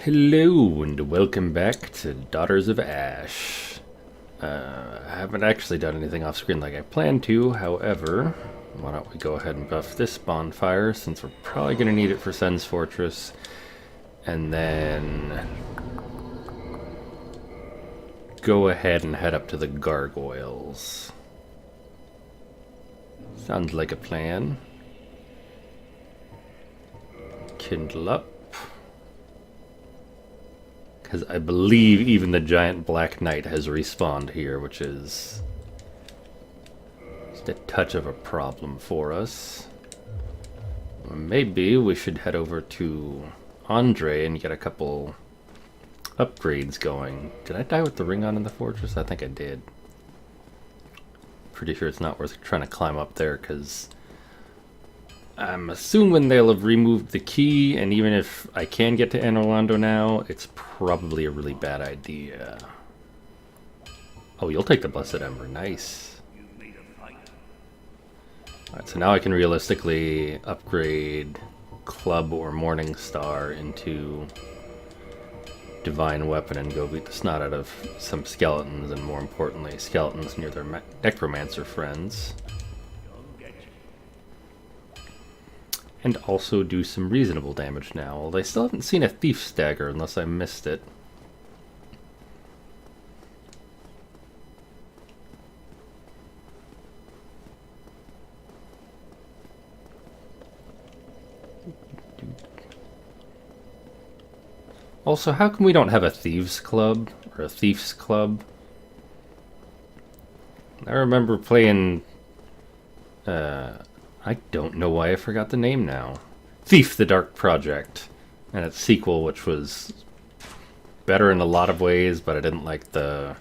Hello and welcome back to Daughters of Ash. I haven't actually done anything off screen like I planned to, however, why don't we go ahead and buff this bonfire since we're probably going to need it for Sen's Fortress, and then go ahead and head up to the gargoyles. Sounds like a plan. Kindle up. Because I believe even the giant black knight has respawned here, which is just a touch of a problem for us. Maybe we should head over to Andre and get a couple upgrades going. Did I die with the ring on in the fortress? I think I did. Pretty sure it's not worth trying to climb up there because I'm assuming they'll have removed the key, and even if I can get to Anor Londo now, it's probably a really bad idea. Oh, you'll take the Blessed Ember. Nice. Alright, so now I can realistically upgrade Club or Morning Star into Divine Weapon and go beat the snot out of some skeletons, and more importantly, skeletons near their necromancer friends. And also do some reasonable damage now, although I still haven't seen a Thief's Dagger unless I missed it. Also, how come we don't have a Thieves Club, or a Thief's Club? I remember playing, I don't know why I forgot the name now. Thief the Dark Project, and its sequel, which was better in a lot of ways, but I didn't like the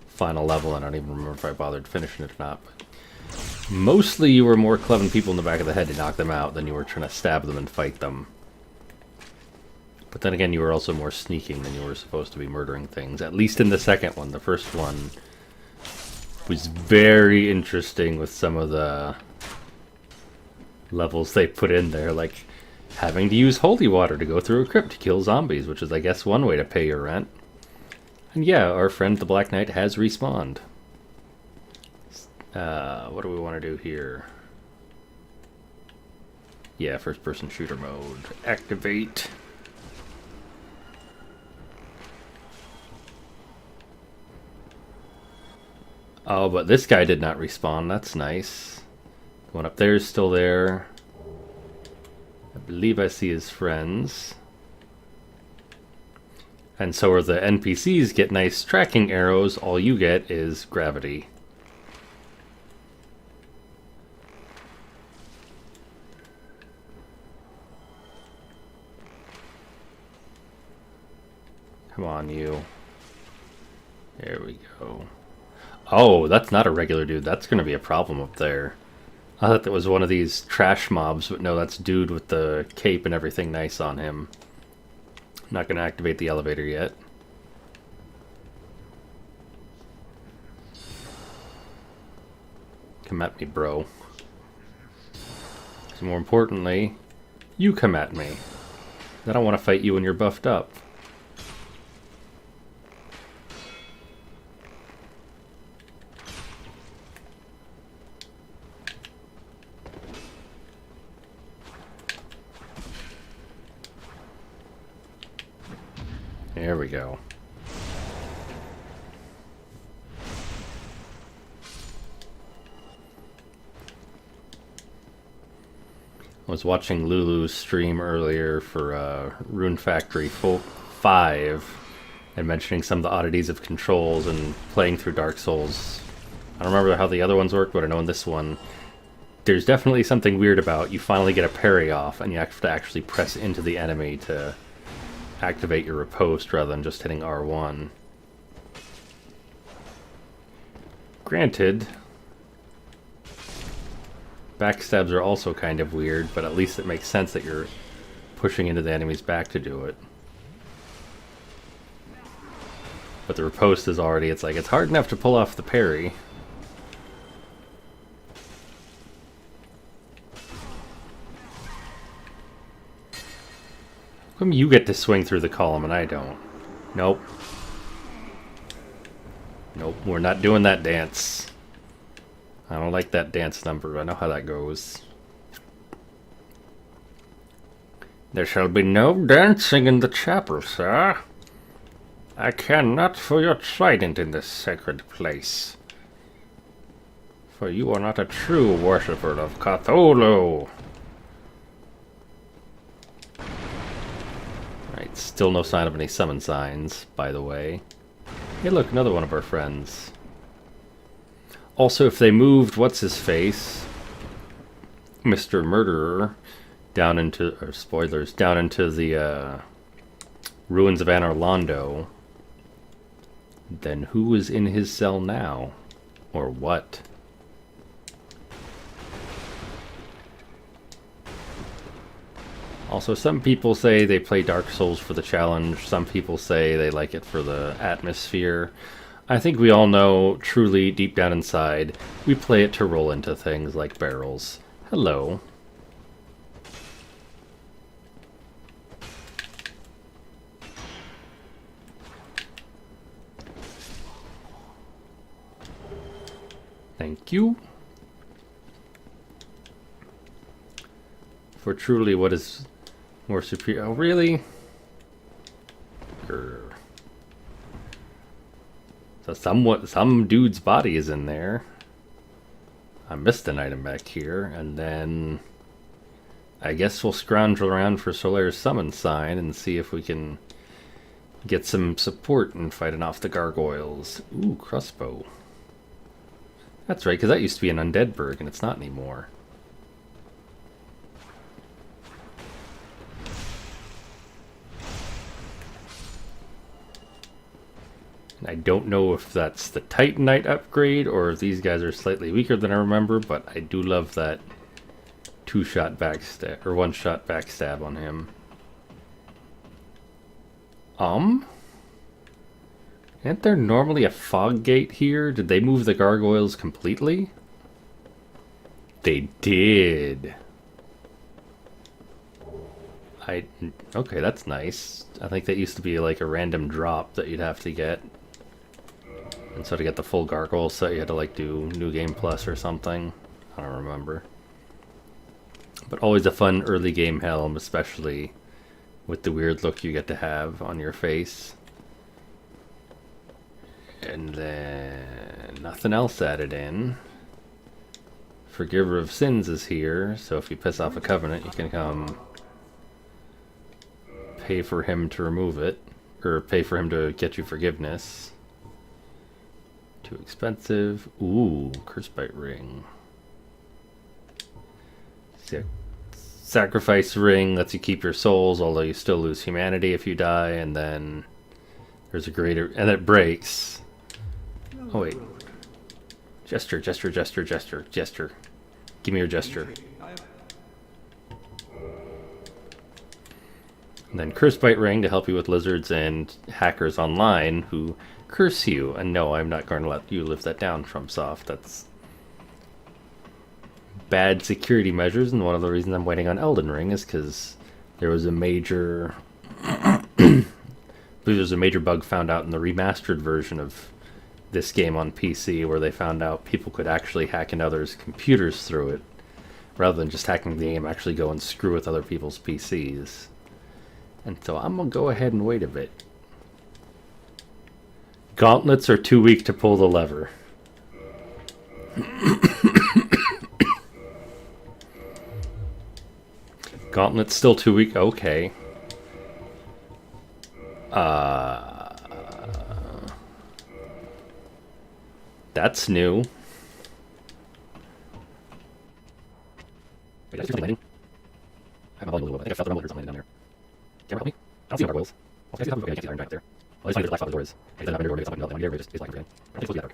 final level, and I don't even remember if I bothered finishing it or not. But mostly you were more clubbing people in the back of the head to knock them out than you were trying to stab them and fight them. But then again, you were also more sneaking than you were supposed to be murdering things, at least in the second one. The first one was very interesting with some of the levels they put in there, like having to use holy water to go through a crypt to kill zombies, which is, I guess, one way to pay your rent. And yeah, our friend the Black Knight has respawned. What do we want to do here? Yeah, first-person shooter mode. Activate. Oh, but this guy did not respawn. That's nice. The one up there is still there. I believe I see his friends. And so where the NPCs get nice tracking arrows, all you get is gravity. Come on, you. There we go. Oh, that's not a regular dude. That's going to be a problem up there. I thought that was one of these trash mobs, but no, that's dude with the cape and everything nice on him. Not going to activate the elevator yet. Come at me, bro. So more importantly, you come at me. I don't want to fight you when you're buffed up. There we go. I was watching Lulu's stream earlier for Rune Factory 5 and mentioning some of the oddities of controls and playing through Dark Souls. I don't remember how the other ones work, but I know in this one there's definitely something weird about you finally get a parry off and you have to actually press into the enemy to activate your riposte rather than just hitting R1. Granted, backstabs are also kind of weird, but at least it makes sense that you're pushing into the enemy's back to do it. But the riposte is already, it's like, it's hard enough to pull off the parry. Come, you get to swing through the column and I don't. Nope. Nope, we're not doing that dance. I don't like that dance number. I know how that goes. There shall be no dancing in the chapel, sir. I care not for your trident in this sacred place. For you are not a true worshipper of Cthulhu. Right, still no sign of any summon signs, by the way. Hey look, another one of our friends. Also, if they moved what's-his-face, Mr. Murderer, down into, or spoilers, down into the ruins of Anor Londo, then who is in his cell now? Or what? Also, some people say they play Dark Souls for the challenge. Some people say they like it for the atmosphere. I think we all know, truly, deep down inside, we play it to roll into things like barrels. Hello. Thank you. For truly, what is more superior? Oh, really? Grr. So some dude's body is in there. I missed an item back here, and then I guess we'll scrounge around for Solare's summon sign and see if we can get some support in fighting off the gargoyles. Ooh, crossbow. That's right, because that used to be an undead burg, and it's not anymore. I don't know if that's the Titanite upgrade or if these guys are slightly weaker than I remember, but I do love that two-shot backstab, or one-shot backstab on him. Isn't there normally a fog gate here? Did they move the gargoyles completely? They did. Okay, that's nice. I think that used to be like a random drop that you'd have to get. And so to get the full gargoyle set, you had to like do New Game Plus or something. I don't remember. But always a fun early game helm, especially with the weird look you get to have on your face. And then nothing else added in. Forgiver of Sins is here, so if you piss off a covenant, you can come pay for him to remove it, or pay for him to get you forgiveness. Too expensive. Ooh, Cursebite Ring. Sacrifice Ring lets you keep your souls, although you still lose humanity if you die, and then there's a greater, and it breaks. Oh wait. Gesture, gesture, gesture, gesture, gesture. Give me your gesture. And then Cursebite Ring to help you with lizards and hackers online who curse you. And no, I'm not going to let you live that down, FromSoft. That's bad security measures, and one of the reasons I'm waiting on Elden Ring is because there was a major I believe there's a major bug found out in the remastered version of this game on PC where they found out people could actually hack into others' computers through it rather than just hacking the game, actually go and screw with other people's PCs. And so I'm gonna go ahead and wait a bit. Gauntlets are too weak to pull the lever. Gauntlet's still too weak. Okay. That's new. Wait, did I see something landing? I have a volume a little bit. I think I felt the rumble or something landing down there. Camera, help me. I don't see no gargoyles. Okay, I can't see the iron back there. Well, at least I know there's a black spot where the door is. Maybe there's not a door, maybe it's something else. Maybe it's like everything. I don't think it's supposed to be that dark.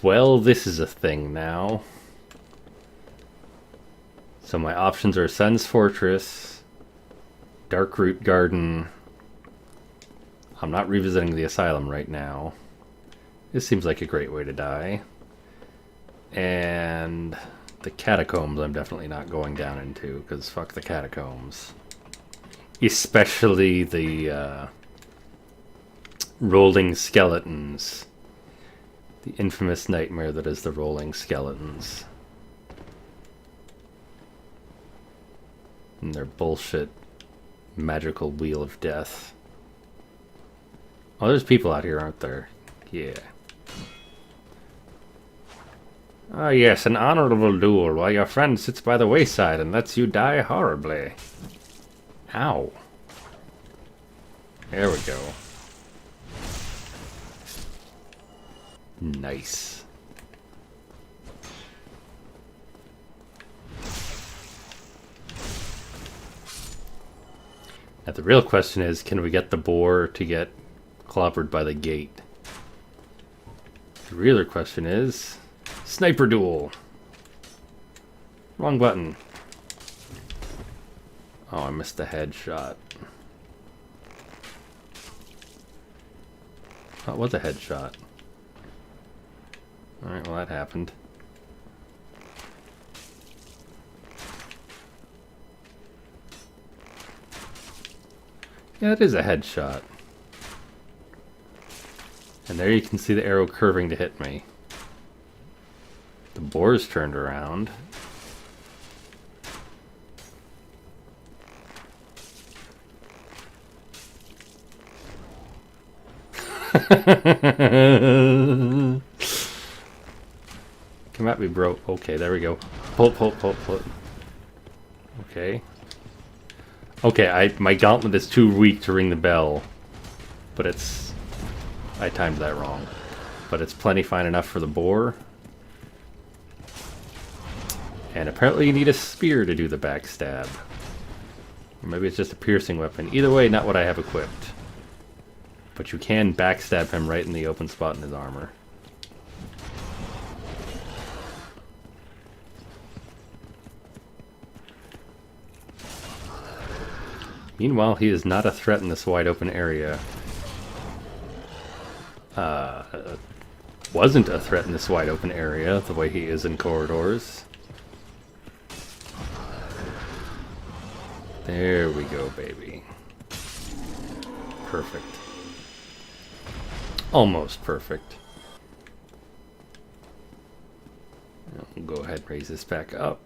Well, this is a thing now. So my options are Sun's Fortress, Darkroot Garden. I'm not revisiting the Asylum right now. This seems like a great way to die. And The catacombs I'm definitely not going down into, because fuck the catacombs. Especially the rolling skeletons. The infamous nightmare that is the rolling skeletons. And their bullshit magical wheel of death. Oh, there's people out here, aren't there? Yeah. Ah, yes, an honorable duel while your friend sits by the wayside and lets you die horribly. Ow. There we go. Nice. Now the real question is, can we get the boar to get clobbered by the gate? The realer question is, sniper duel. Wrong button. Oh, I missed the headshot. Oh, it was a headshot. Alright, well that happened. Yeah, it is a headshot. And there you can see the arrow curving to hit me. The boar's turned around. Come at me, bro. Okay, there we go. Pull. Okay. Okay, my gauntlet is too weak to ring the bell. But it's... I timed that wrong. But it's plenty fine enough for the boar. And apparently you need a spear to do the backstab. Or maybe it's just a piercing weapon. Either way, not what I have equipped. But you can backstab him right in the open spot in his armor. Meanwhile, he is not a threat in this wide open area. Wasn't a threat in this wide open area, the way he is in corridors. There we go, baby. Perfect. Almost perfect. I'll go ahead and raise this back up.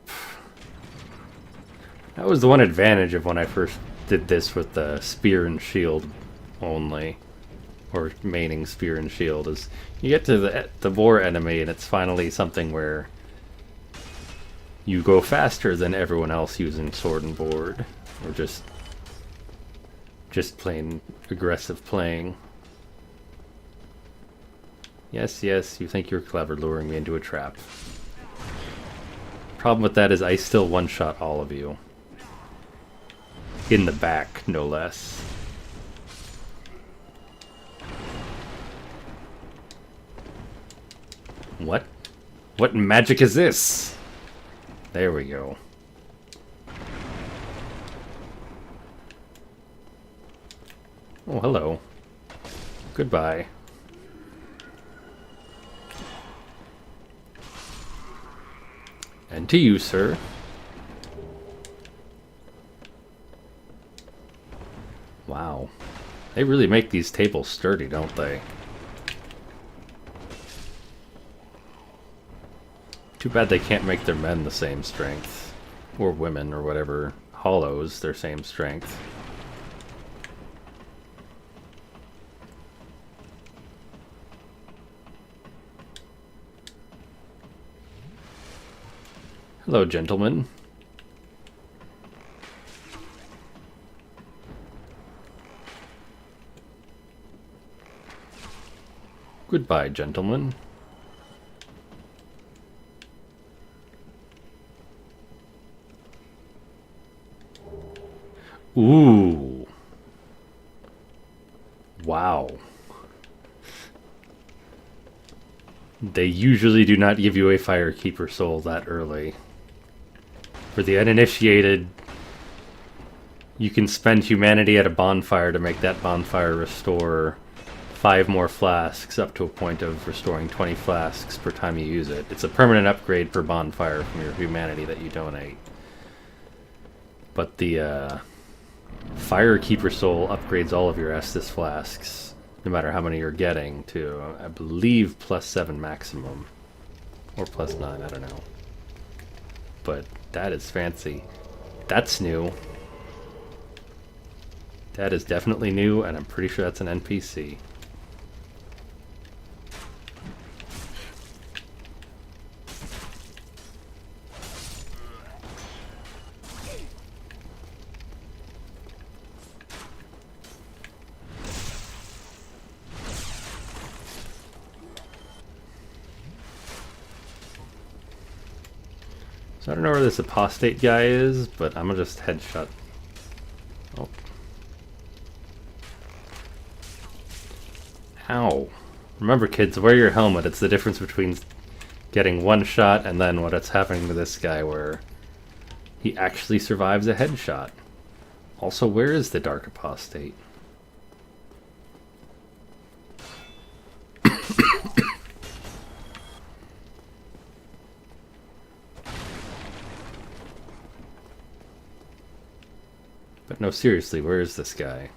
That was the one advantage of when I first did this with the spear and shield only. Or maining spear and shield, is you get to the boar enemy and it's finally something where you go faster than everyone else using sword and board. Or just plain aggressive playing. Yes, yes, you think you're clever, luring me into a trap. Problem with that is I still one-shot all of you. In the back, no less. What? What magic is this? There we go. Oh, hello. Goodbye. And to you, sir. Wow. They really make these tables sturdy, don't they? Too bad they can't make their men the same strength. Or women, or whatever. Hollows, their same strength. Hello, gentlemen. Goodbye, gentlemen. Ooh. Wow. They usually do not give you a Firekeeper soul that early. For the uninitiated, you can spend humanity at a bonfire to make that bonfire restore 5 more flasks up to a point of restoring 20 flasks per time you use it. It's a permanent upgrade per bonfire from your humanity that you donate. But the Firekeeper Soul upgrades all of your Estus flasks, no matter how many you're getting, to, I believe, +7 maximum. Or +9, I don't know. But that is fancy. That's new. That is definitely new, and I'm pretty sure that's an NPC. So I don't know where this apostate guy is, but I'm gonna just headshot. Oh. Ow. Remember, kids, wear your helmet. It's the difference between getting one shot and then what it's happening to this guy where he actually survives a headshot. Also, where is the Dark Apostate? But no, seriously, where is this guy?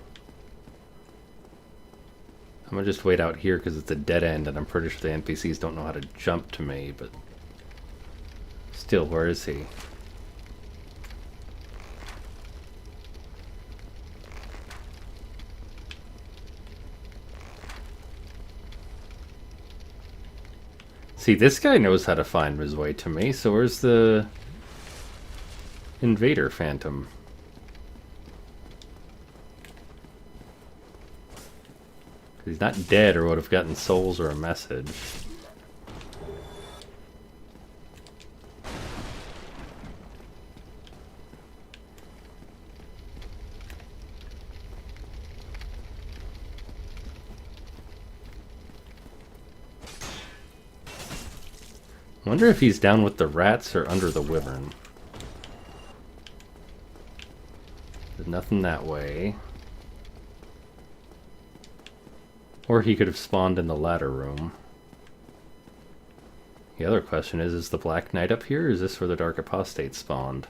I'm gonna just wait out here because it's a dead end and I'm pretty sure the NPCs don't know how to jump to me, but still, where is he? See, this guy knows how to find his way to me, so where's the Invader Phantom? He's not dead or would have gotten souls or a message. Wonder if he's down with the rats or under the wyvern. There's nothing that way. Or he could have spawned in the ladder room. The other question is the Black Knight up here, or is this where the Dark Apostate spawned?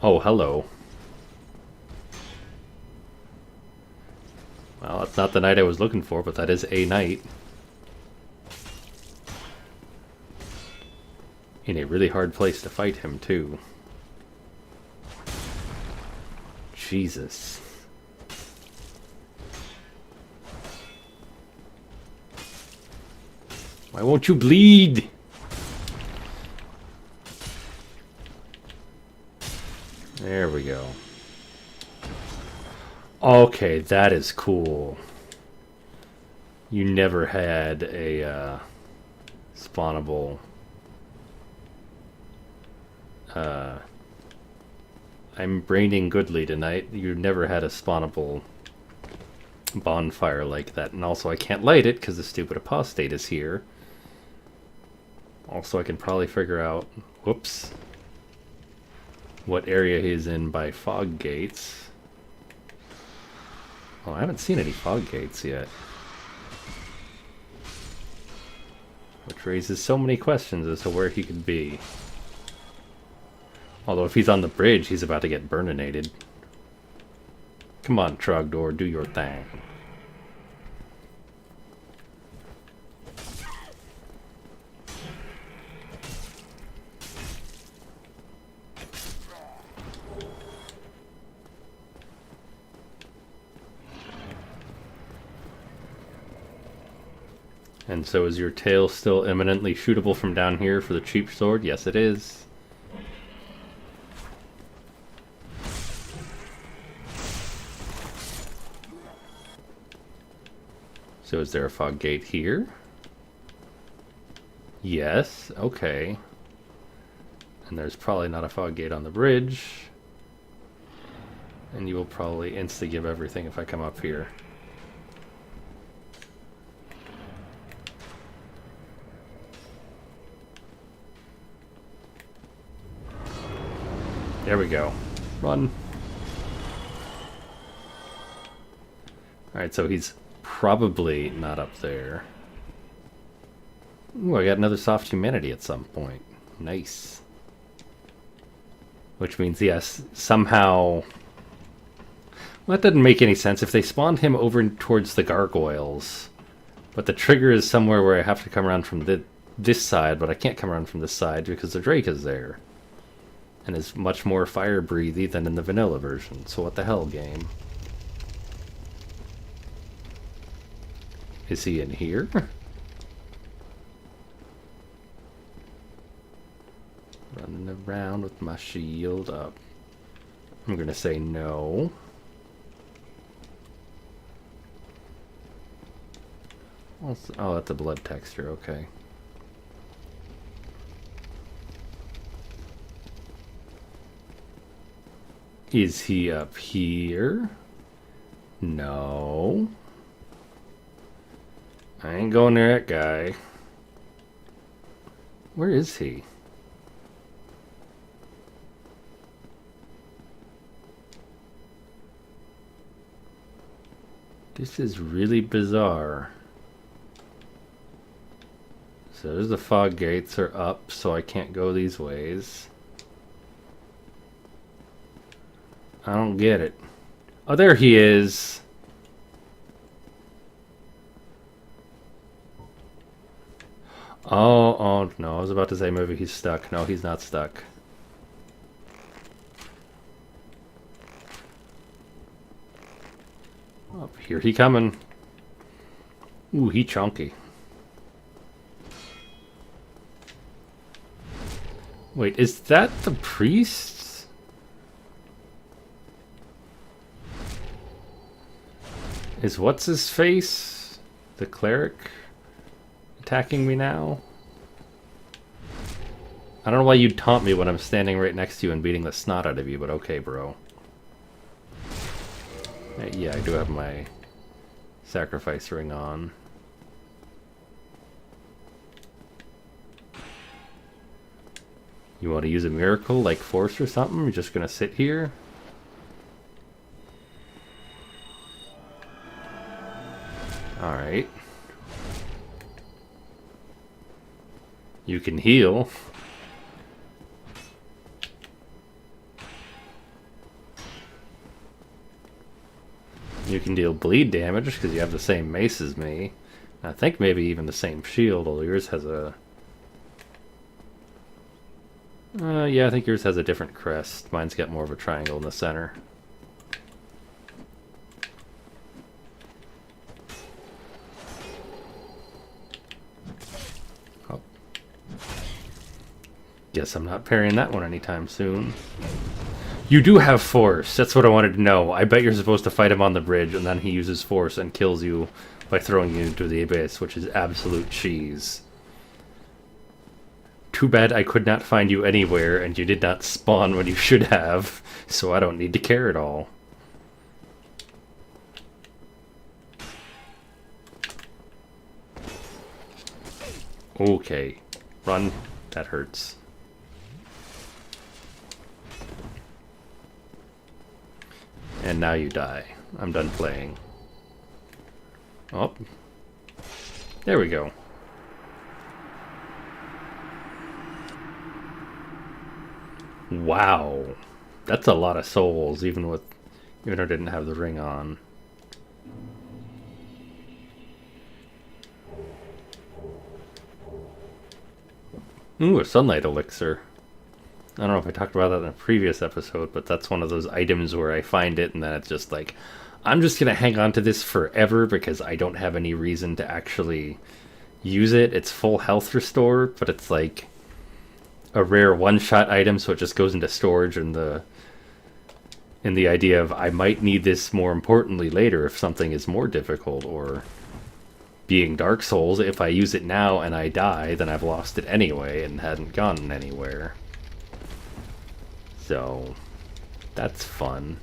Oh, hello. Well, that's not the knight I was looking for, but that is a knight. In a really hard place to fight him, too. Jesus. Why won't you bleed? There we go. Okay, that is cool. You never had a spawnable I'm braining goodly tonight. You never had a spawnable bonfire like that. And also I can't light it because the stupid apostate is here. Also I can probably figure out, whoops, what area he's in by fog gates. Oh, I haven't seen any fog gates yet. Which raises so many questions as to where he could be. Although if he's on the bridge, he's about to get burninated. Come on, Trogdor, do your thing. And so is your tail still imminently shootable from down here for the cheap sword? Yes, it is. So is there a fog gate here? Yes, okay. And there's probably not a fog gate on the bridge. And you will probably insta-give everything if I come up here. There we go. Run. Alright, so he's probably not up there. Ooh, I got another soft humanity at some point. Nice. Which means, yes, somehow... Well, that doesn't make any sense. If they spawned him over towards the gargoyles, but the trigger is somewhere where I have to come around from this side, but I can't come around from this side because the Drake is there. And is much more fire-breathy than in the vanilla version. So what the hell, game? Is he in here? Running around with my shield up. I'm gonna say no. Oh, that's a blood texture, okay. Is he up here? No. I ain't going near that guy. Where is he? This is really bizarre. So there's the fog gates are up, so I can't go these ways. I don't get it. Oh, there he is. Oh, no, I was about to say maybe he's stuck. No, he's not stuck. Oh, here he coming. Ooh, he chunky. Wait, is that the priest? Is what's his face? The cleric attacking me now? I don't know why you'd taunt me when I'm standing right next to you and beating the snot out of you, but okay, bro. Yeah, I do have my sacrifice ring on. You want to use a miracle like force or something? You're just gonna sit here? Alright. You can heal. You can deal bleed damage because you have the same mace as me. I think maybe even the same shield, although yours has a... yeah, I think yours has a different crest. Mine's got more of a triangle in the center. Oh. Guess I'm not parrying that one anytime soon. You do have force. That's what I wanted to know. I bet you're supposed to fight him on the bridge, and then he uses force and kills you by throwing you into the abyss, which is absolute cheese. Too bad I could not find you anywhere, and you did not spawn when you should have, so I don't need to care at all. Okay. Run. That hurts. And now you die. I'm done playing. Oh. There we go. Wow. That's a lot of souls, even though I didn't have the ring on. Ooh, a sunlight elixir. I don't know if I talked about that in a previous episode, but that's one of those items where I find it and then it's just like, I'm just going to hang on to this forever because I don't have any reason to actually use it. It's full health restore, but it's like a rare one-shot item, so it just goes into storage in the idea of I might need this more importantly later if something is more difficult, or being Dark Souls, if I use it now and I die, then I've lost it anyway and hadn't gone anywhere. So, that's fun.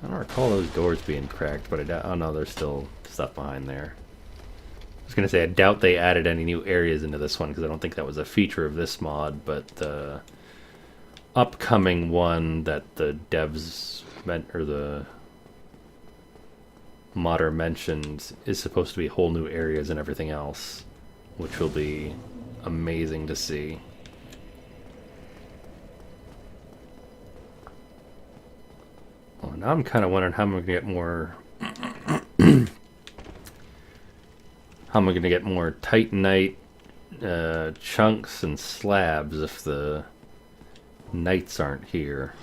I don't recall those doors being cracked, but oh no, there's still stuff behind there. I was going to say, I doubt they added any new areas into this one, because I don't think that was a feature of this mod, but the upcoming one that the devs meant, or the Mater mentioned is supposed to be whole new areas and everything else, which will be amazing to see. Well, now I'm kind of wondering how I'm going to get more... how am I going to get more Titanite chunks and slabs if the knights aren't here?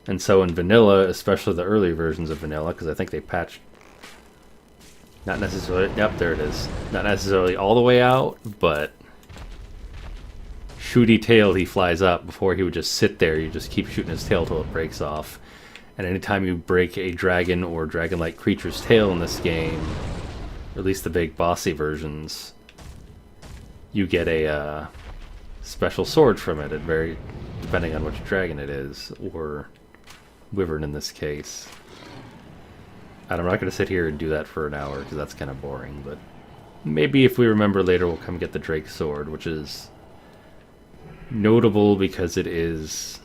And so in vanilla, especially the early versions of vanilla, because I think they patched, not necessarily, yep, there it is, not necessarily all the way out, but shooty tail, he flies up. Before he would just sit there, you just keep shooting his tail till it breaks off. And anytime you break a dragon or dragon-like creature's tail in this game, or at least the big bossy versions, you get a special sword from it, depending on which dragon it is, or wyvern in this case. And I'm not going to sit here and do that for an hour, because that's kind of boring, but maybe if we remember later we'll come get the Drake Sword, which is notable because it is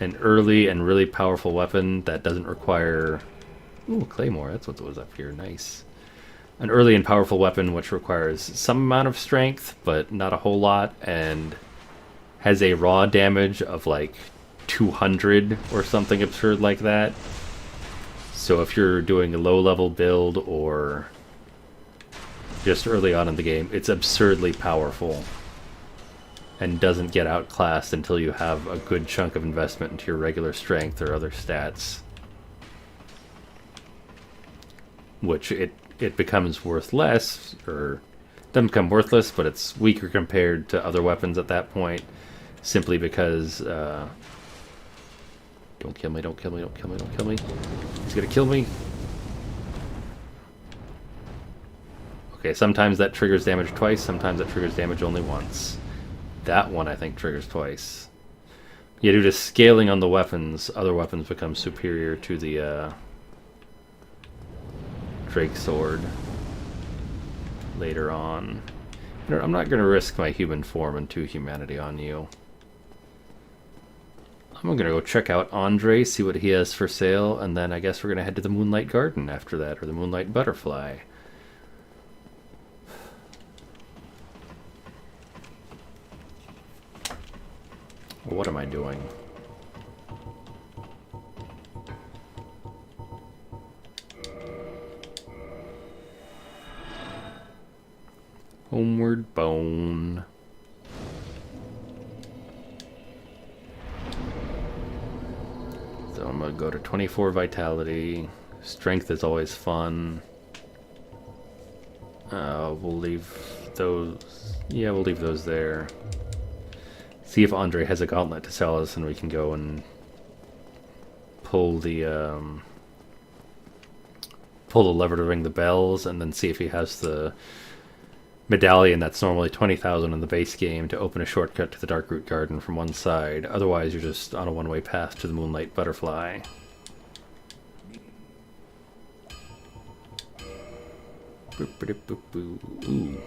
an early and really powerful weapon that doesn't require... Ooh, Claymore, that's what was up here, nice. An early and powerful weapon which requires some amount of strength, but not a whole lot, and has a raw damage of like 200 or something absurd like that. So if you're doing a low-level build or just early on in the game, it's absurdly powerful and doesn't get outclassed until you have a good chunk of investment into your regular strength or other stats. Which it becomes worth less, or doesn't become worthless, but it's weaker compared to other weapons at that point, simply because don't kill me, don't kill me, don't kill me, don't kill me. He's gonna kill me. Okay, sometimes that triggers damage twice, sometimes that triggers damage only once. That one I think triggers twice. Yeah, due to scaling on the weapons, other weapons become superior to the Drake Sword later on. I'm not going to risk my human form and 2 humanity on you. I'm going to go check out Andre, see what he has for sale, and then I guess we're going to head to the Moonlight Garden after that, or the Moonlight Butterfly. What am I doing? Homeward Bone. So I'm going to go to 24 Vitality. Strength is always fun. We'll leave those... Yeah, we'll leave those there. See if Andre has a gauntlet to sell us, and we can go and pull the lever to ring the bells, and then see if he has the medallion that's normally 20,000 in the base game to open a shortcut to the Darkroot Garden from one side. Otherwise, you're just on a one-way path to the Moonlight Butterfly. Ooh.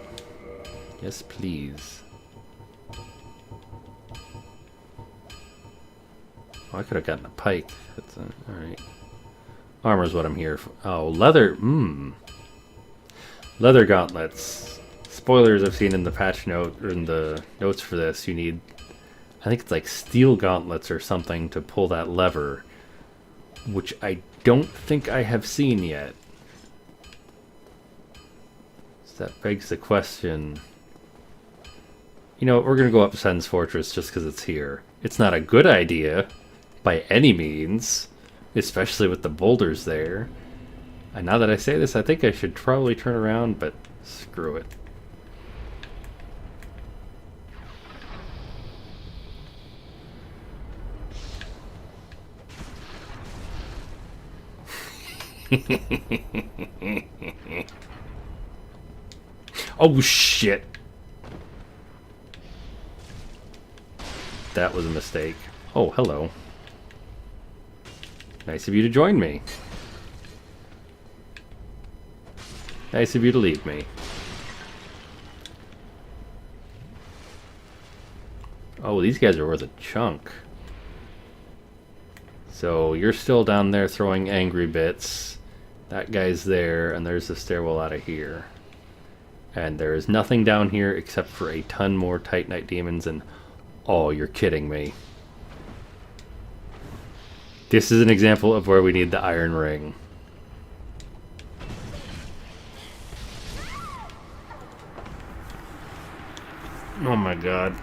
Yes, please. Oh, I could have gotten a pike. That's alright. Armor's what I'm here for. Oh, leather. Leather gauntlets. Spoilers I've seen in the patch note, or in the notes for this, you need, I think it's like steel gauntlets or something to pull that lever, which I don't think I have seen yet. So that begs the question. You know, we're going to go up Sen's Fortress just because it's here. It's not a good idea by any means, especially with the boulders there. And now that I say this, I think I should probably turn around, but screw it. Oh shit! That was a mistake. Oh, hello. Nice of you to join me. Nice of you to leave me. Oh, these guys are worth a chunk. So you're still down there throwing angry bits. That guy's there, and there's the stairwell out of here. And there is nothing down here except for a ton more Titanite demons, and oh, you're kidding me. This is an example of where we need the iron ring. Oh my god.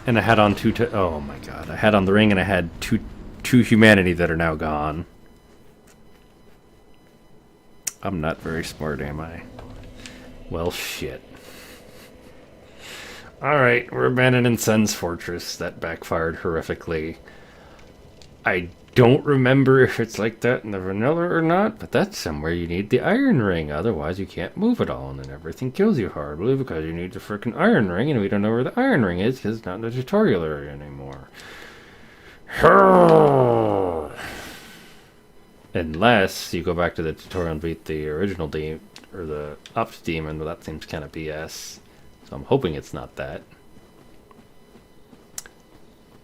And I had on oh my god. I had on the ring and I had two humanity that are now gone. I'm not very smart, am I? Well, shit. Alright, we're abandoning Sen's Fortress. That backfired horrifically. I don't remember if it's like that in the vanilla or not, but that's somewhere you need the iron ring. Otherwise, you can't move at all, and then everything kills you horribly because you need the frickin' iron ring, and we don't know where the iron ring is because it's not in the tutorial area anymore. Unless you go back to the tutorial and beat the original demon, or the upped demon, but that seems kind of BS. So I'm hoping it's not that.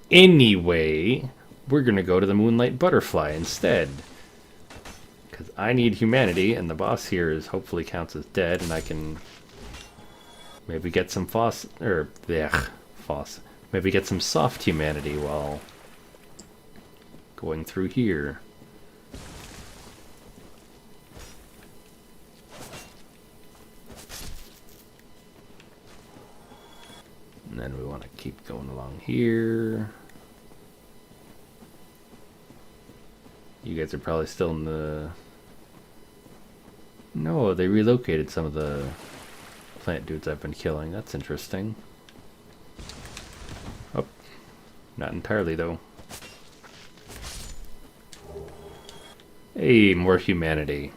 Anyway, we're going to go to the Moonlight Butterfly instead. Because I need humanity, and the boss here is hopefully counts as dead, and I can maybe get some maybe get some soft humanity while going through here. And then we want to keep going along here. You guys are probably still in the... No, they relocated some of the plant dudes I've been killing. That's interesting. Oh, not entirely though. Hey, more humanity.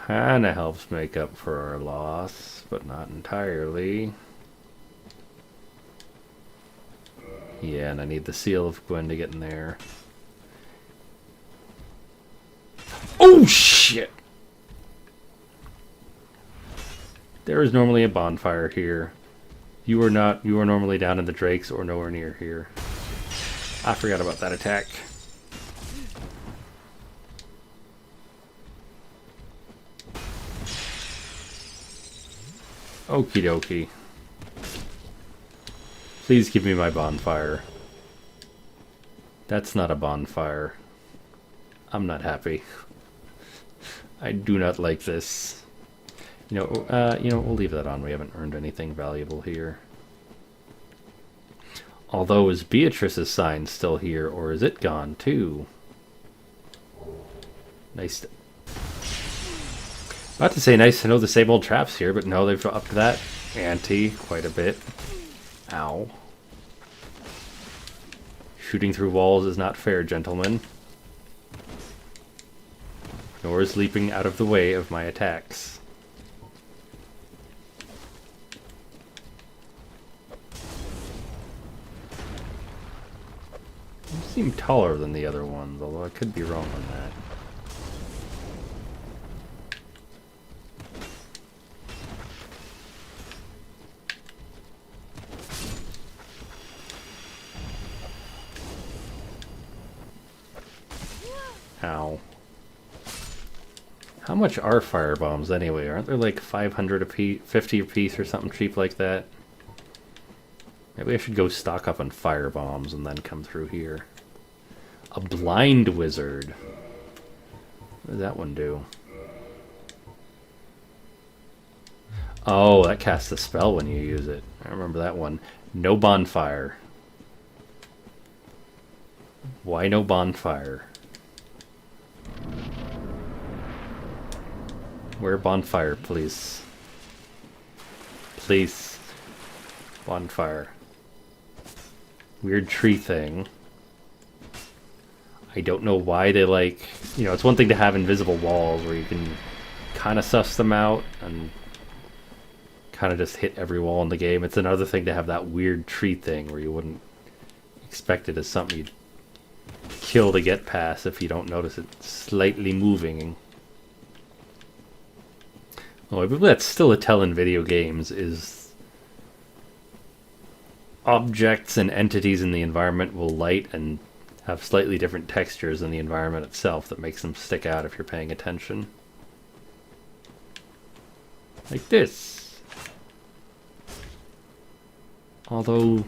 Kinda helps make up for our loss, but not entirely. Yeah, and I need the seal of Gwen to get in there. Oh shit! There is normally a bonfire here. You are not. You are normally down in the Drakes or nowhere near here. I forgot about that attack. Okie dokie. Please give me my bonfire. That's not a bonfire. I'm not happy. I do not like this. You know, we'll leave that on. We haven't earned anything valuable here. Although, is Beatrice's sign still here, or is it gone too? Nice. About to say nice to know the same old traps here, but no, they've upped that ante quite a bit. Ow. Shooting through walls is not fair, gentlemen. Nor is leaping out of the way of my attacks. You seem taller than the other ones, although I could be wrong on that. Ow. How much are fire bombs anyway? Aren't there like 500 a piece, 50 a piece or something cheap like that? Maybe I should go stock up on fire bombs and then come through here. A blind wizard. What does that one do? Oh, that casts a spell when you use it. I remember that one. No bonfire. Why no bonfire? Where bonfire, please? Please. Bonfire. Weird tree thing. I don't know why they like... You know, it's one thing to have invisible walls where you can kind of suss them out and kind of just hit every wall in the game. It's another thing to have that weird tree thing where you wouldn't expect it as something you'd kill to get past if you don't notice it slightly moving. Oh, I believe that's still a tell in video games, is objects and entities in the environment will light and have slightly different textures in the environment itself that makes them stick out if you're paying attention. Like this. Although,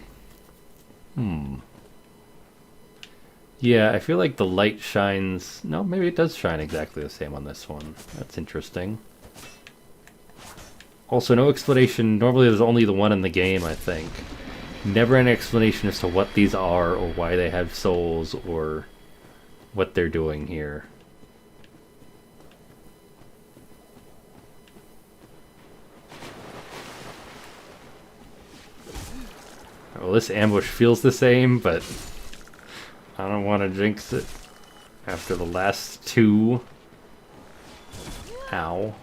yeah, I feel like the light shines... No, maybe it does shine exactly the same on this one. That's interesting. Also, no explanation. Normally there's only the one in the game, I think. Never an explanation as to what these are, or why they have souls, or what they're doing here. Well, this ambush feels the same, but I don't want to jinx it after the last two. Ow.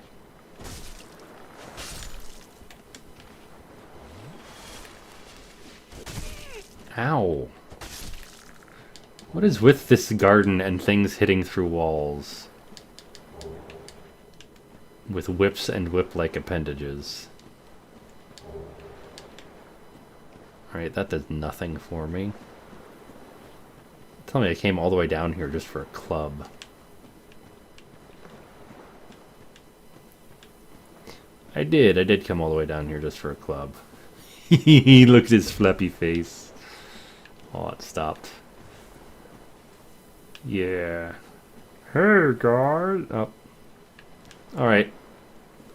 Ow. What is with this garden and things hitting through walls? With whips and whip-like appendages. Alright, that does nothing for me. Tell me I came all the way down here just for a club. I did come all the way down here just for a club. Look at his flappy face. Oh, it stopped. Yeah. Hey, guys. Oh. Alright.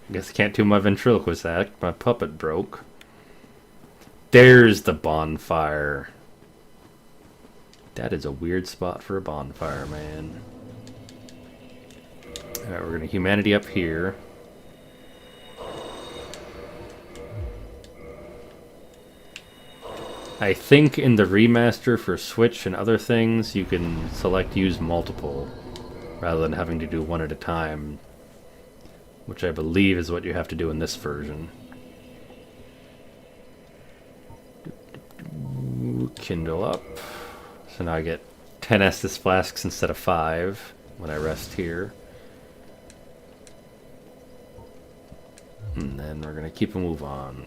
I guess I can't do my ventriloquist act. My puppet broke. There's the bonfire. That is a weird spot for a bonfire, man. Alright, we're gonna humanity up here. I think in the remaster for Switch and other things, you can select use multiple, rather than having to do one at a time, which I believe is what you have to do in this version. Kindle up. So now I get 10 Estus flasks instead of 5 when I rest here. And then we're going to keep a move on.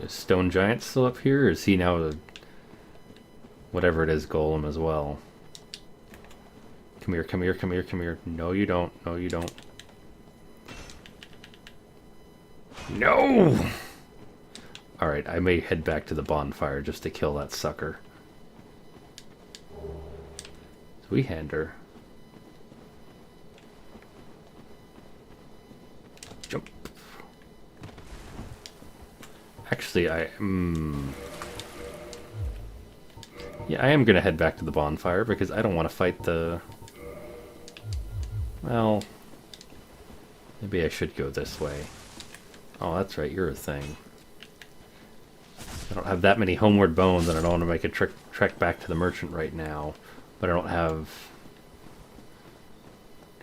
Is Stone Giant still up here, or is he now a whatever it is golem as well? Come here, come here, come here, come here. No, you don't. No, you don't. No! Alright, I may head back to the bonfire just to kill that sucker. Three-hander. Jump. Actually, yeah, I am going to head back to the bonfire because I don't want to fight the... Well, maybe I should go this way. Oh, that's right, you're a thing. I don't have that many homeward bones, and I don't want to make a trek back to the merchant right now. But I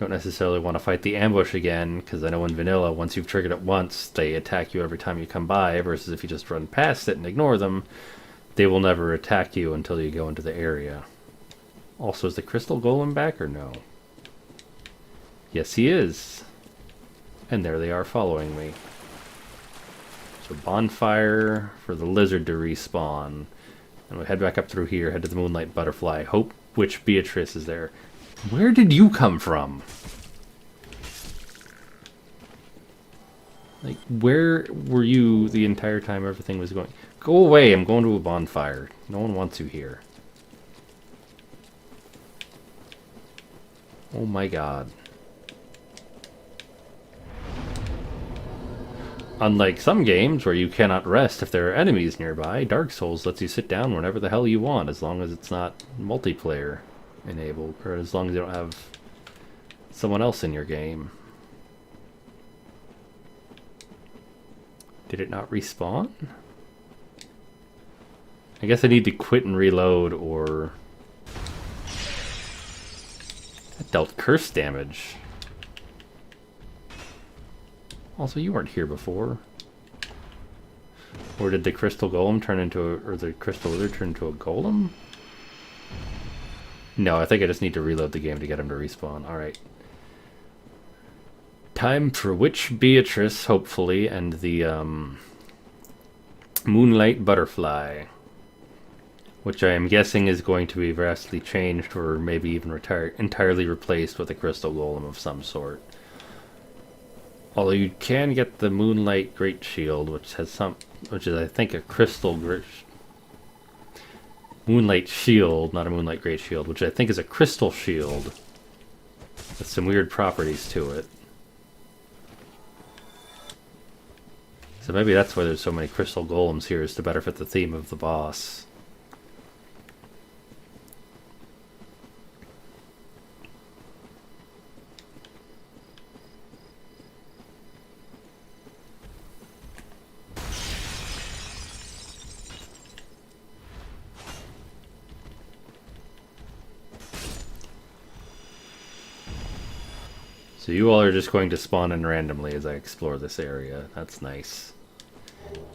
don't necessarily want to fight the ambush again, because I know in vanilla, once you've triggered it once, they attack you every time you come by, versus if you just run past it and ignore them, they will never attack you until you go into the area. Also, is the crystal golem back or no? Yes, he is. And there they are following me. So bonfire for the lizard to respawn. And we head back up through here, head to the Moonlight Butterfly. Hope Witch Beatrice is there. Where did you come from? Like, where were you the entire time everything was going? Go away, I'm going to a bonfire. No one wants you here. Oh my god. Unlike some games where you cannot rest if there are enemies nearby, Dark Souls lets you sit down whenever the hell you want, as long as it's not multiplayer enabled, or as long as you don't have someone else in your game. Did it not respawn? I guess I need to quit and reload, or... That dealt curse damage. Also, you weren't here before. Or did the crystal golem turn into a... or the crystal lizard turn into a golem? No, I think I just need to reload the game to get him to respawn. Alright. Time for Witch Beatrice, hopefully, and the Moonlight Butterfly, which I am guessing is going to be vastly changed or maybe even entirely replaced with a crystal golem of some sort. Although you can get the Moonlight Great Shield, which is I think a crystal Moonlight Shield, not a Moonlight Great Shield, which I think is a crystal shield with some weird properties to it. So maybe that's why there's so many crystal golems here, is to better fit the theme of the boss. So you all are just going to spawn in randomly as I explore this area. That's nice.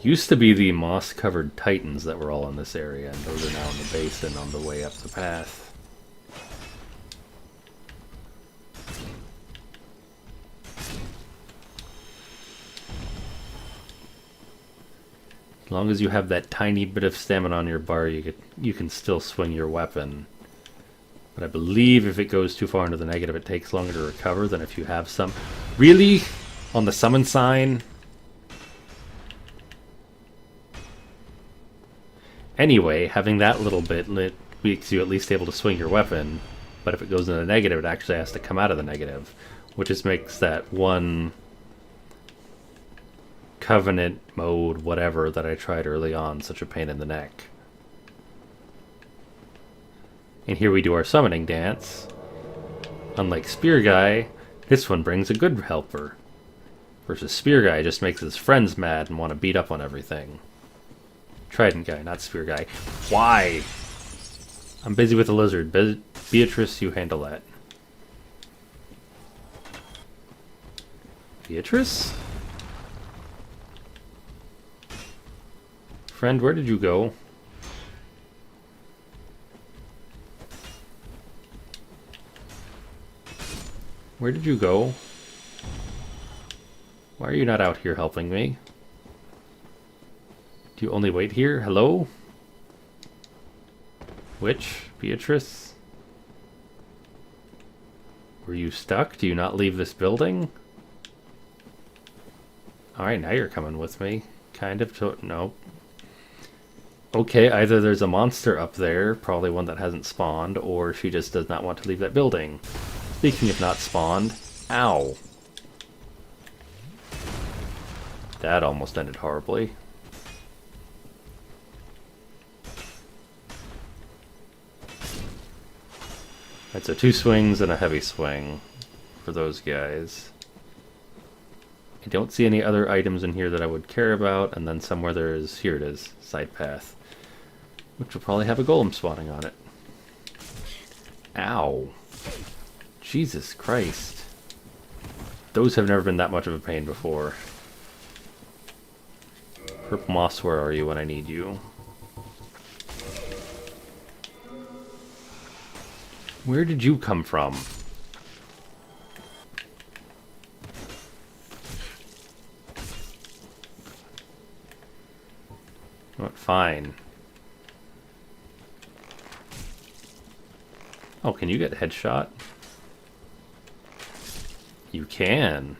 Used to be the moss-covered titans that were all in this area, and those are now in the basin on the way up the path. As long as you have that tiny bit of stamina on your bar, you can still swing your weapon. But I believe if it goes too far into the negative, it takes longer to recover than if you have some. Really? On the summon sign? Anyway, having that little bit makes you at least able to swing your weapon. But if it goes into the negative, it actually has to come out of the negative. Which just makes that one covenant mode, whatever, that I tried early on such a pain in the neck. And here we do our summoning dance. Unlike Spear Guy, this one brings a good helper. Versus Spear Guy just makes his friends mad and want to beat up on everything. Trident Guy, not Spear Guy. Why? I'm busy with the lizard. Beatrice, you handle that. Beatrice? Friend, where did you go? Where did you go? Why are you not out here helping me? Do you only wait here? Hello? Witch? Beatrice? Were you stuck? Do you not leave this building? Alright, now you're coming with me. Kind of. No. Okay, either there's a monster up there, probably one that hasn't spawned, or she just does not want to leave that building. Speaking of not spawned, ow. That almost ended horribly. Right, so 2 swings and a heavy swing for those guys. I don't see any other items in here that I would care about, and then somewhere there is, here it is, side path. Which will probably have a golem spawning on it. Ow. Jesus Christ. Those have never been that much of a pain before. Purple Moss, where are you when I need you? Where did you come from? What? Fine. Oh, can you get headshot? You can.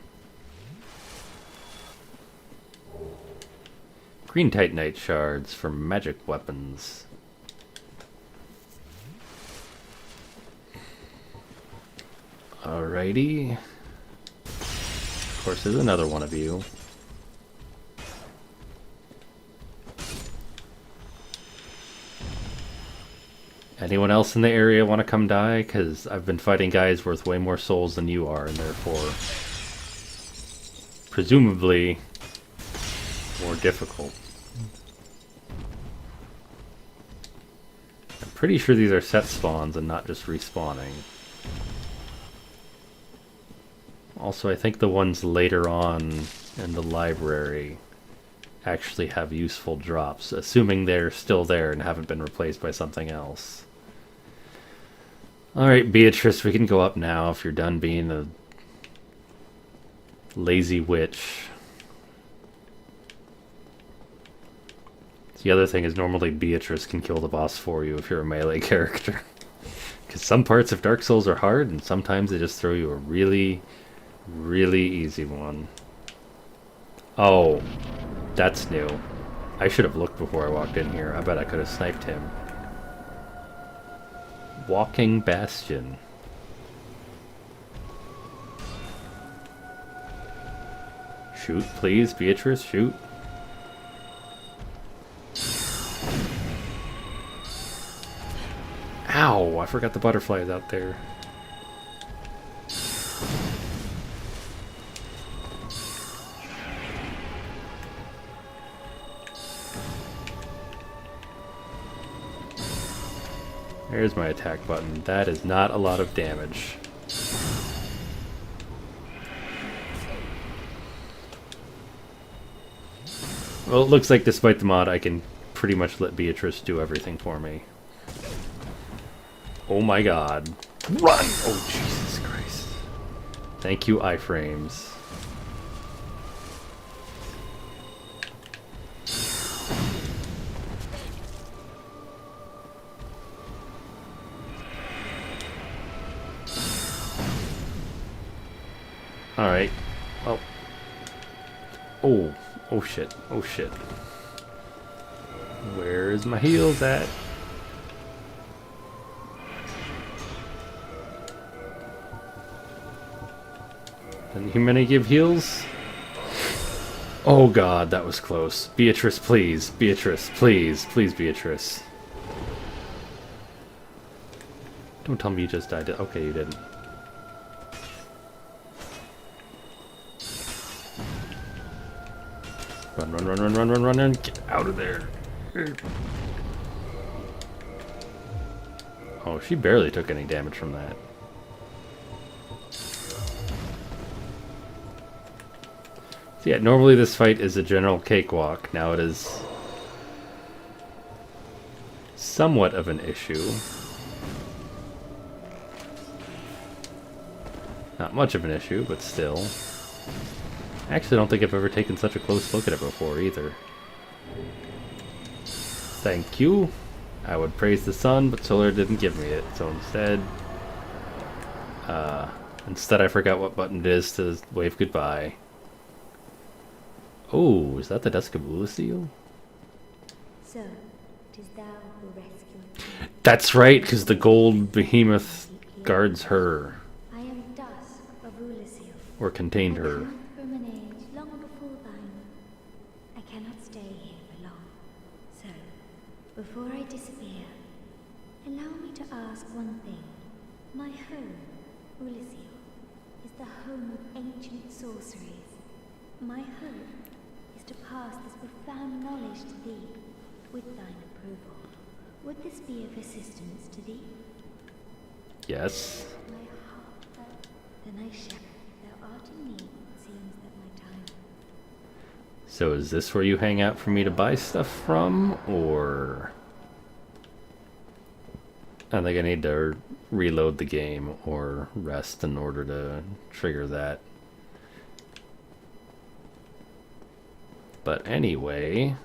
Green Titanite shards for magic weapons. Alrighty. Of course, there's another one of you. Anyone else in the area want to come die? Because I've been fighting guys worth way more souls than you are, and therefore, presumably, more difficult. I'm pretty sure these are set spawns and not just respawning. Also, I think the ones later on in the library actually have useful drops, assuming they're still there and haven't been replaced by something else. Alright, Beatrice, we can go up now if you're done being a Lazy witch. The other thing is normally Beatrice can kill the boss for you if you're a melee character. Because some parts of Dark Souls are hard, and sometimes they just throw you a really, really easy one. Oh, that's new. I should have looked before I walked in here. I bet I could have sniped him. Walking Bastion. Shoot, please, Beatrice, shoot. Ow, I forgot the butterflies out there. There's my attack button. That is not a lot of damage. Well, it looks like despite the mod, I can pretty much let Beatrice do everything for me. Oh my god. Run! Oh, Jesus Christ. Thank you, iframes. Alright. Well. Oh. Oh shit. Oh shit. Where's my heals at? Didn't humanity give heals? Oh god, that was close. Beatrice, please. Beatrice, please. Please, Beatrice. Don't tell me you just died. Okay, you didn't. Run, run, run, run, run, run, run, run. Get out of there. Oh, she barely took any damage from that. So yeah, normally this fight is a general cakewalk. Now it is somewhat of an issue. Not much of an issue, but still. I actually don't think I've ever taken such a close look at it before either. Thank you. I would praise the sun, but solar didn't give me it. So instead I forgot what button it is to wave goodbye. Oh, is that the Dusk of Ulysses? So, it is thou who rescued me. That's right, because the gold behemoth guards her. I am Dusk of Ulysses. Or contained her. I come from an age long before thine. I cannot stay here for long. So, before I disappear, allow me to ask one thing. My home, Ulysses, is the home of ancient sorceries. My hope is to pass this profound knowledge to thee, with thine approval. Would this be of assistance to thee? Yes. My heart, then I shall. If thou art in need, it seems that my time. So is this where you hang out for me to buy stuff from, or I think I need to reload the game or rest in order to trigger that. But anyway,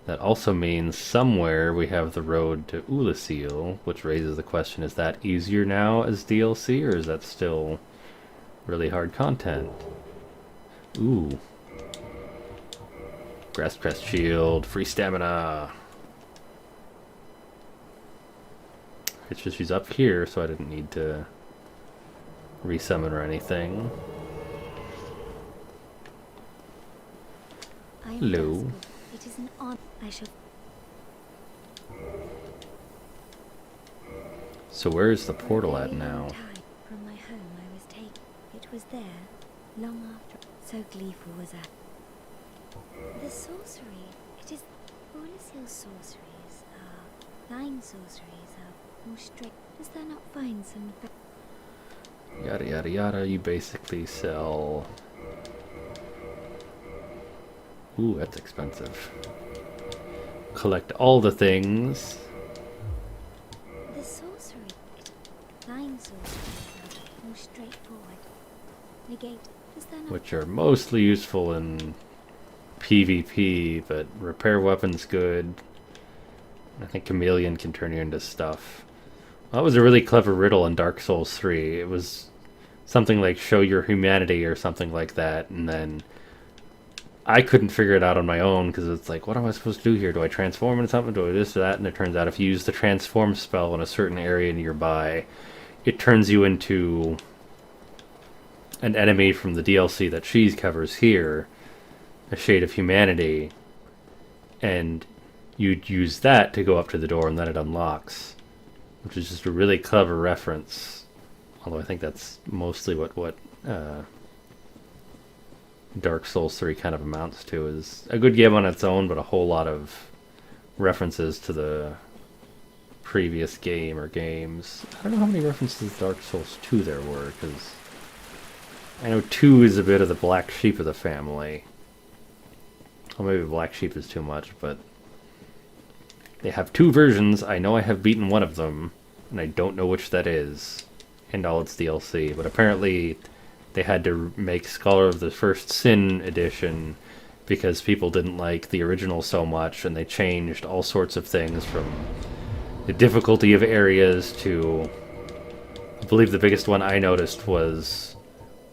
that also means somewhere we have the road to Ulysses, which raises the question, is that easier now as DLC, or is that still really hard content? Ooh. Grass Crest Shield, free stamina. It's just she's up here, so I didn't need to resummon or anything. Hello. It is an honor. I shall. So where's the portal at now? From my home I was taken. It was there, long after. So gleeful was I. The sorcery. It is. Ulysses' sorceries are. Thine sorceries are more strict. Does thou not find some. Yada yada yada, you basically sell. Ooh, that's expensive. Collect all the things. The sorcery. Thine sorceries are more straightforward. Negate Is there which are mostly useful in PvP, but repair weapons good. I think Chameleon can turn you into stuff. Well, that was a really clever riddle in Dark Souls 3. It was something like show your humanity or something like that, and then I couldn't figure it out on my own because it's like, what am I supposed to do here? Do I transform into something? Do I this or that? And it turns out if you use the transform spell in a certain area nearby, it turns you into an enemy from the DLC that she covers here, a Shade of Humanity, and you'd use that to go up to the door and then it unlocks, which is just a really clever reference. Although I think that's mostly what Dark Souls 3 kind of amounts to, is a good game on its own, but a whole lot of references to the previous game or games. I don't know how many references to Dark Souls 2 there were, because I know 2 is a bit of the black sheep of the family. Well, maybe black sheep is too much, but they have 2 versions. I know I have beaten one of them, and I don't know which that is, and all its DLC, but apparently they had to make Scholar of the First Sin edition because people didn't like the original so much, and they changed all sorts of things from the difficulty of areas to... I believe the biggest one I noticed was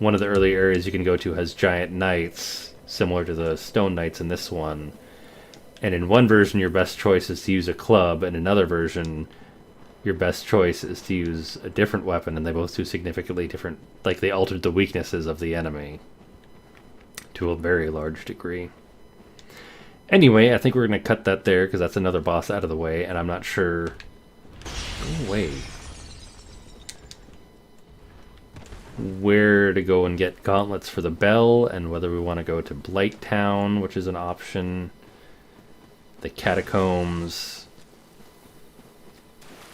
one of the early areas you can go to has giant knights, similar to the stone knights in this one. And in one version, your best choice is to use a club, and in another version, your best choice is to use a different weapon, and they both do significantly different... Like, they altered the weaknesses of the enemy to a very large degree. Anyway, I think we're going to cut that there, because that's another boss out of the way, and I'm not sure... Go away. Where to go and get gauntlets for the bell, and whether we want to go to Blight Town, which is an option, the catacombs,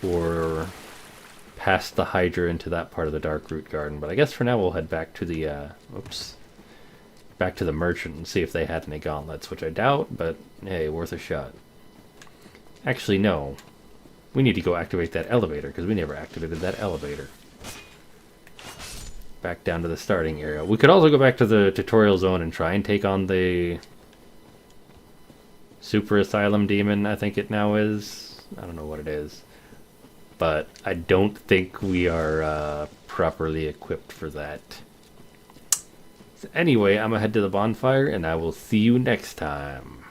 or past the Hydra into that part of the Darkroot Garden. But I guess for now we'll head back to the back to the merchant and see if they had any gauntlets, which I doubt, but hey, worth a shot. Actually, no. We need to go activate that elevator, because we never activated that elevator. Back down to the starting area. We could also go back to the tutorial zone and try and take on the Super Asylum Demon, I think it now is. I don't know what it is. But I don't think we are properly equipped for that. So anyway, I'm going to head to the bonfire, and I will see you next time.